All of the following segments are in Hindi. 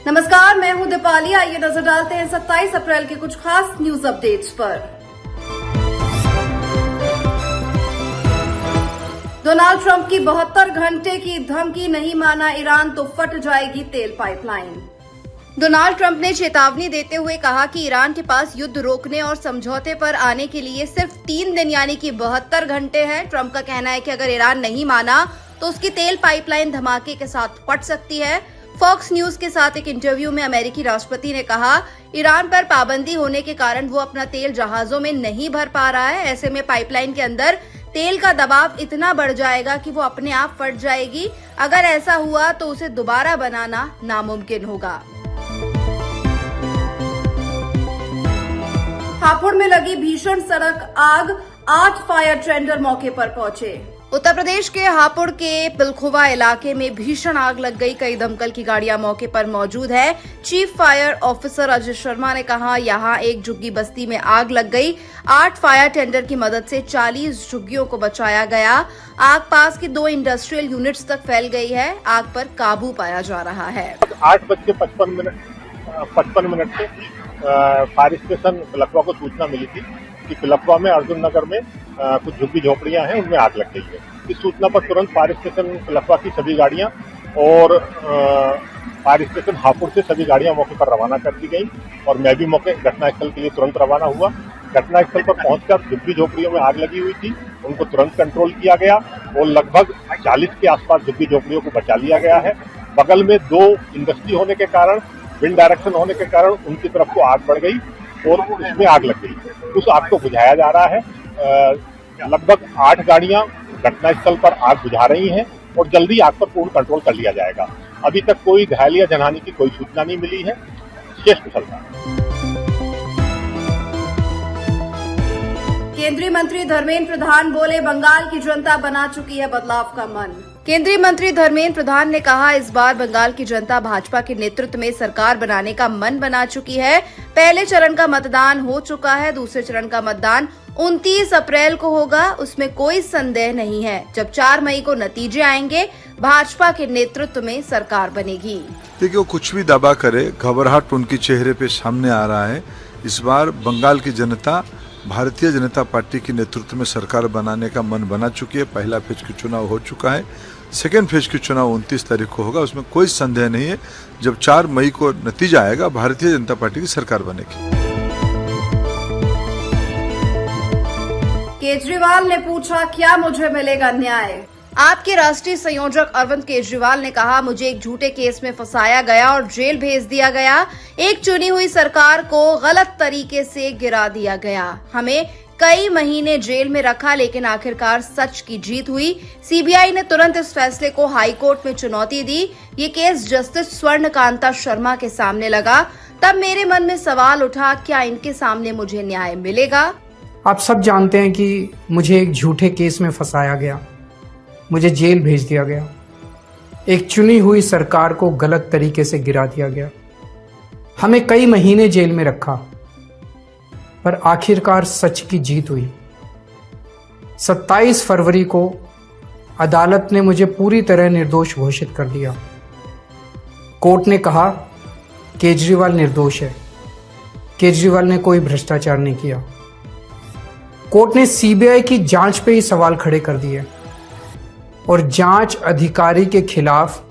नमस्कार, मैं हूं दीपाली। आइए नजर डालते हैं 27 अप्रैल के कुछ खास न्यूज अपडेट्स पर। डोनाल्ड ट्रंप की 72 घंटे की धमकी, नहीं माना ईरान तो फट जाएगी तेल पाइपलाइन। डोनाल्ड ट्रंप ने चेतावनी देते हुए कहा कि ईरान के पास युद्ध रोकने और समझौते पर आने के लिए सिर्फ 3 दिन यानी कि 72 घंटे हैं। ट्रंप का कहना है कि अगर ईरान नहीं माना तो उसकी तेल पाइपलाइन धमाके के साथ फट सकती है। फॉक्स न्यूज के साथ एक इंटरव्यू में अमेरिकी राष्ट्रपति ने कहा, ईरान पर पाबंदी होने के कारण वो अपना तेल जहाजों में नहीं भर पा रहा है। ऐसे में पाइपलाइन के अंदर तेल का दबाव इतना बढ़ जाएगा कि वो अपने आप फट जाएगी। अगर ऐसा हुआ तो उसे दोबारा बनाना नामुमकिन होगा। हापुड़ में लगी भीषण सड़क आग, 8 फायर टेंडर मौके पर पहुंचे। उत्तर प्रदेश के हापुड़ के पिलखुवा इलाके में भीषण आग लग गई। कई दमकल की गाड़ियां मौके पर मौजूद है। Chief fire officer Ajay Sharma ने कहा, यहां एक झुग्गी बस्ती में आग लग गई। 8 फायर टेंडर की मदद से 40 झुग्गियों को बचाया गया। आग पास की 2 इंडस्ट्रियल यूनिट्स तक फैल गई है। आग पर काबू पाया जा रहा है। 8:55 से फायर स्टेशन पिलखुवा को सूचना मिली थी कि पिलखुवा में अर्जुन नगर में कुछ झुग्गी झोपड़ियां हैं, उनमें आग लग गई है। इस सूचना पर तुरंत फायर स्टेशन पिलखुवा की सभी गाड़ियां और फायर स्टेशन हापुड़ से सभी गाड़ियां मौके पर रवाना कर दी गई और मैं भी मौके घटनास्थल के लिए तुरंत रवाना हुआ। घटनास्थल पर पहुंचकर झुग्गी झोपड़ियों में आग लगी हुई थी, उनको तुरंत कंट्रोल किया गया और लगभग 40 के आसपास झुग्गी झोपड़ियों को बचा लिया गया है। बगल में 2 इंडस्ट्री होने के कारण, विंड डायरेक्शन होने के कारण उनकी तरफ को आग बढ़ गई और उसमें आग लग गई। उस आग को बुझाया जा रहा है। लगभग 8 गाड़ियां घटनास्थल पर आग बुझा रही हैं और जल्दी आग पर पूर्ण कंट्रोल कर लिया जाएगा। अभी तक कोई घायल या जनहानि की कोई सूचना नहीं मिली है। शेष कुशल रहा। केंद्रीय मंत्री धर्मेंद्र प्रधान बोले, बंगाल की जनता बना चुकी है बदलाव का मन। केंद्रीय मंत्री धर्मेंद्र प्रधान ने कहा, इस बार बंगाल की जनता भाजपा के नेतृत्व में सरकार बनाने का मन बना चुकी है। पहले चरण का मतदान हो चुका है, दूसरे चरण का मतदान 29 अप्रैल को होगा। उसमें कोई संदेह नहीं है। जब 4 मई को नतीजे आएंगे, भाजपा के नेतृत्व में सरकार बनेगी। देखिए, वो कुछ भी दावा करे, घबराहट उनके चेहरे पे सामने आ रहा है। इस बार बंगाल की जनता भारतीय जनता पार्टी के नेतृत्व में सरकार बनाने का मन बना चुकी है। पहला फेज की चुनाव हो चुका है, सेकेंड फेज की चुनाव 29 तारीख को होगा। उसमें कोई संदेह नहीं है। जब 4 मई को नतीजा आएगा, भारतीय जनता पार्टी की सरकार बनेगी। केजरीवाल ने पूछा, क्या मुझे मिलेगा न्याय? आपके राष्ट्रीय संयोजक अरविंद केजरीवाल ने कहा, मुझे एक झूठे केस में फंसाया गया और जेल भेज दिया गया। एक चुनी हुई सरकार को गलत तरीके से गिरा दिया गया। हमें कई महीने जेल में रखा, लेकिन आखिरकार सच की जीत हुई। सीबीआई ने तुरंत इस फैसले को हाई कोर्ट में चुनौती दी। ये केस जस्टिस स्वर्णकांता शर्मा के सामने लगा। तब मेरे मन में सवाल उठा, क्या इनके सामने मुझे न्याय मिलेगा? आप सब जानते हैं कि मुझे एक झूठे केस में फंसाया गया, मुझे जेल भेज दिया गया, एक चुनी हुई सरकार को गलत तरीके से गिरा दिया गया। हमें कई महीने जेल में रखा, पर आखिरकार सच की जीत हुई। 27 फरवरी को अदालत ने मुझे पूरी तरह निर्दोष घोषित कर दिया। कोर्ट ने कहा, केजरीवाल निर्दोष है, केजरीवाल ने कोई भ्रष्टाचार नहीं किया। कोर्ट ने सीबीआई की जांच पे ही सवाल खड़े कर दिए और जांच अधिकारी के खिलाफ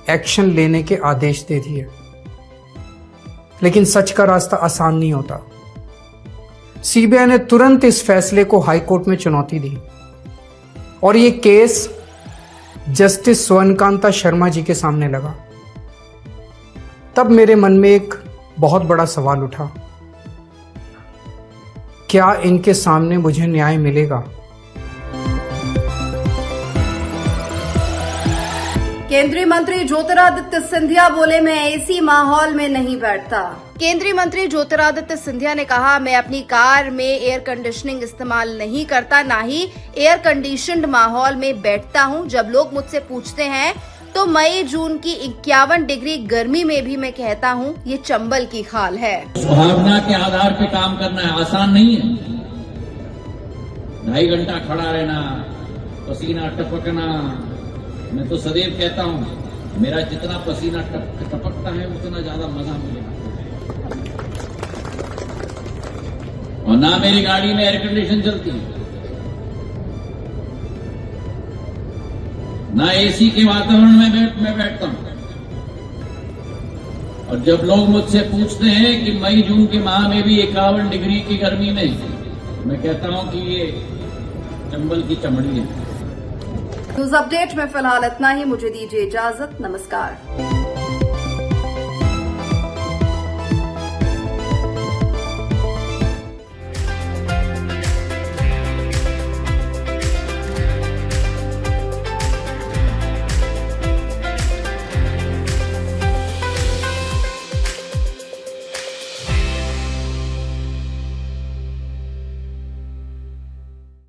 एक्शन लेने के आदेश दे दिए। लेकिन सच का रास्ता आसान नहीं होता। सीबीआई ने तुरंत इस फैसले को हाई कोर्ट में चुनौती दी और ये केस जस्टिस स्वर्णकांता शर्मा जी के सामने लगा। तब मेरे मन में एक बहुत बड़ा सवाल उठा, क्या इनके सामने मुझे न्याय मिलेगा? केंद्रीय मंत्री ज्योतिरादित्य सिंधिया बोले, मैं ऐसी माहौल में नहीं बैठता। केंद्रीय मंत्री ज्योतिरादित्य सिंधिया ने कहा, मैं अपनी कार में एयर कंडीशनिंग इस्तेमाल नहीं करता, ना ही एयर कंडीशन्ड माहौल में बैठता हूं। जब लोग मुझसे पूछते हैं तो मई जून की 51 डिग्री गर्मी में भी मैं कहता हूं, ये चंबल की खाल है। भावना के आधार पे काम करना है, आसान नहीं है। 2.5 घंटा खड़ा रहना, पसीना टपकना। मैं तो सदैव कहता हूं, मेरा जितना पसीना टपकता है उतना ज्यादा मजा मिलेगा। और ना मेरी गाड़ी में एयर कंडीशन चलती है, ना एसी के वातावरण में मैं बैठता हूं। और जब लोग मुझसे पूछते हैं कि मई जून के माह में भी 51 डिग्री की गर्मी में, मैं कहता हूं कि ये चंबल की चमड़ी है। न्यूज अपडेट में फिलहाल इतना ही। मुझे दीजिए इजाजत। नमस्कार।